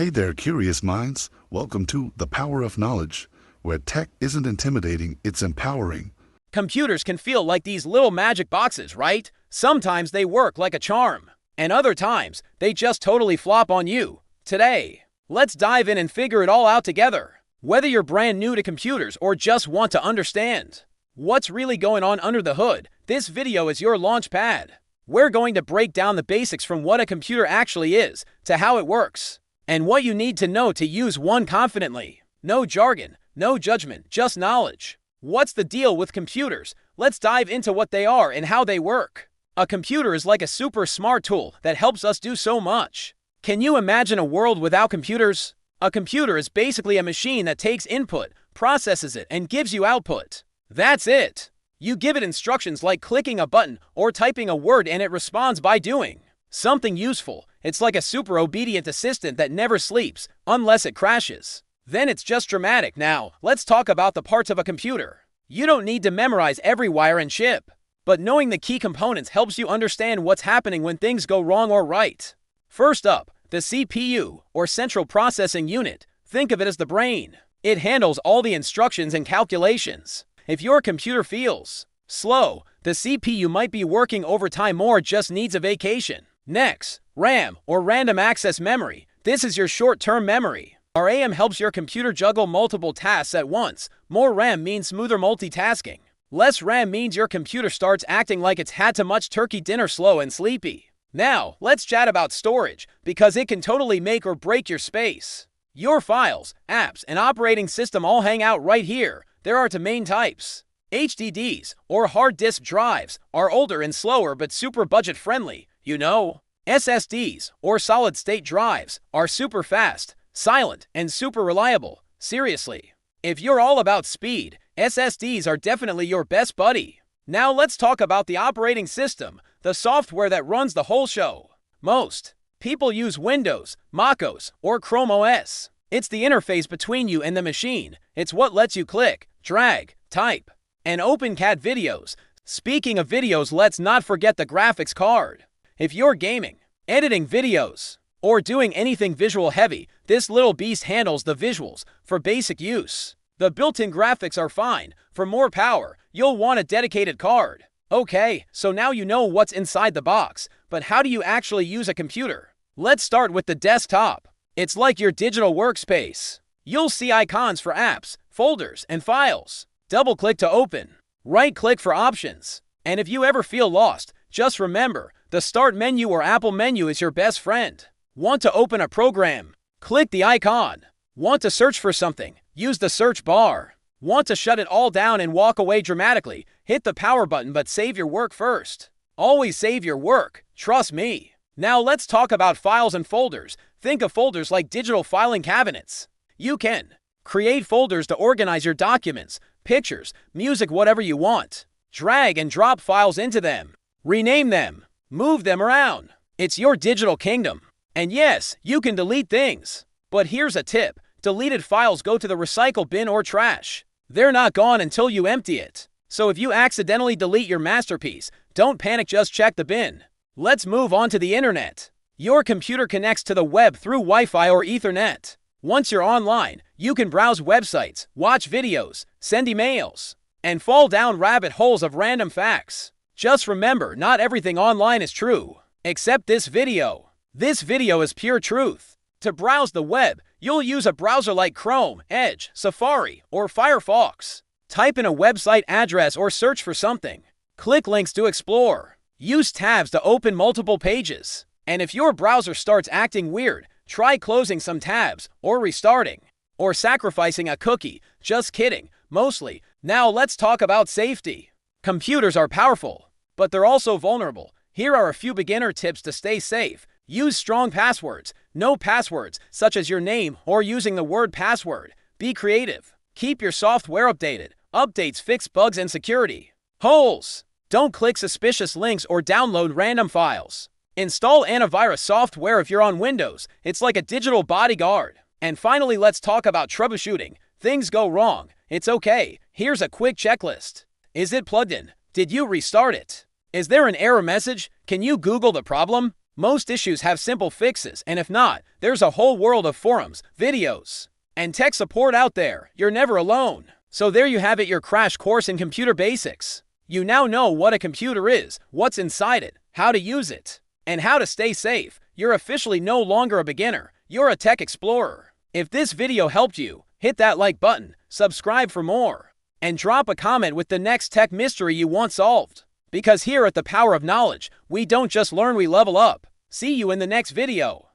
Hey there, curious minds. Welcome to The Power of Knowledge, where tech isn't intimidating, it's empowering. Computers can feel like these little magic boxes, right? Sometimes they work like a charm, and other times they just totally flop on you. Today, let's dive in and figure it all out together. Whether you're brand new to computers or just want to understand what's really going on under the hood, this video is your launch pad. We're going to break down the basics from what a computer actually is to how it works, and what you need to know to use one confidently. No jargon, no judgment, just knowledge. What's the deal with computers? Let's dive into what they are and how they work. A computer is like a super smart tool that helps us do so much. Can you imagine a world without computers? A computer is basically a machine that takes input, processes it, and gives you output. That's it. You give it instructions like clicking a button or typing a word and it responds by doing something useful. It's like a super obedient assistant that never sleeps, unless it crashes. Then it's just dramatic. Now, let's talk about the parts of a computer. You don't need to memorize every wire and chip, but knowing the key components helps you understand what's happening when things go wrong or right. First up, the CPU, or Central Processing Unit. Think of it as the brain. It handles all the instructions and calculations. If your computer feels slow, the CPU might be working overtime or just needs a vacation. Next, RAM, or Random Access Memory. This is your short-term memory. RAM helps your computer juggle multiple tasks at once. More RAM means smoother multitasking. Less RAM means your computer starts acting like it's had too much turkey dinner, slow and sleepy. Now, let's chat about storage, because it can totally make or break your space. Your files, apps, and operating system all hang out right here. There are two main types. HDDs, or hard disk drives, are older and slower but super budget friendly, you know. SSDs, or solid-state drives, are super fast, silent, and super reliable. Seriously. If you're all about speed, SSDs are definitely your best buddy. Now let's talk about the operating system, the software that runs the whole show. Most people use Windows, MacOS, or Chrome OS. It's the interface between you and the machine. It's what lets you click, drag, type, and open cat videos. Speaking of videos, let's not forget the graphics card. If you're gaming, editing videos, or doing anything visual heavy, this little beast handles the visuals for basic use. The built-in graphics are fine. For more power, you'll want a dedicated card. Okay, so now you know what's inside the box, but how do you actually use a computer? Let's start with the desktop. It's like your digital workspace. You'll see icons for apps, folders, and files. Double-click to open. Right-click for options. And if you ever feel lost, just remember, the Start menu or Apple menu is your best friend. Want to open a program? Click the icon. Want to search for something? Use the search bar. Want to shut it all down and walk away dramatically? Hit the power button, but save your work first. Always save your work. Trust me. Now let's talk about files and folders. Think of folders like digital filing cabinets. You can create folders to organize your documents, pictures, music, whatever you want. Drag and drop files into them. Rename them. Move them around. It's your digital kingdom. And yes, you can delete things. But here's a tip. Deleted files go to the recycle bin or trash. They're not gone until you empty it. So if you accidentally delete your masterpiece, don't panic, just check the bin. Let's move on to the internet. Your computer connects to the web through Wi-Fi or Ethernet. Once you're online, you can browse websites, watch videos, send emails, and fall down rabbit holes of random facts. Just remember, not everything online is true, except this video. This video is pure truth. To browse the web, you'll use a browser like Chrome, Edge, Safari, or Firefox. Type in a website address or search for something. Click links to explore. Use tabs to open multiple pages. And if your browser starts acting weird, try closing some tabs, or restarting, or sacrificing a cookie. Just kidding, mostly. Now let's talk about safety. Computers are powerful, but they're also vulnerable. Here are a few beginner tips to stay safe. Use strong passwords. No passwords, such as your name or using the word password. Be creative. Keep your software updated. Updates fix bugs and security holes. Don't click suspicious links or download random files. Install antivirus software if you're on Windows. It's like a digital bodyguard. And finally, let's talk about troubleshooting. Things go wrong. It's okay. Here's a quick checklist. Is it plugged in? Did you restart it? Is there an error message? Can you Google the problem? Most issues have simple fixes, and if not, there's a whole world of forums, videos, and tech support out there. You're never alone. So there you have it, your crash course in computer basics. You now know what a computer is, what's inside it, how to use it, and how to stay safe. You're officially no longer a beginner. You're a tech explorer. If this video helped you, hit that like button, subscribe for more, and drop a comment with the next tech mystery you want solved. Because here at The Power of Knowledge, we don't just learn, we level up. See you in the next video.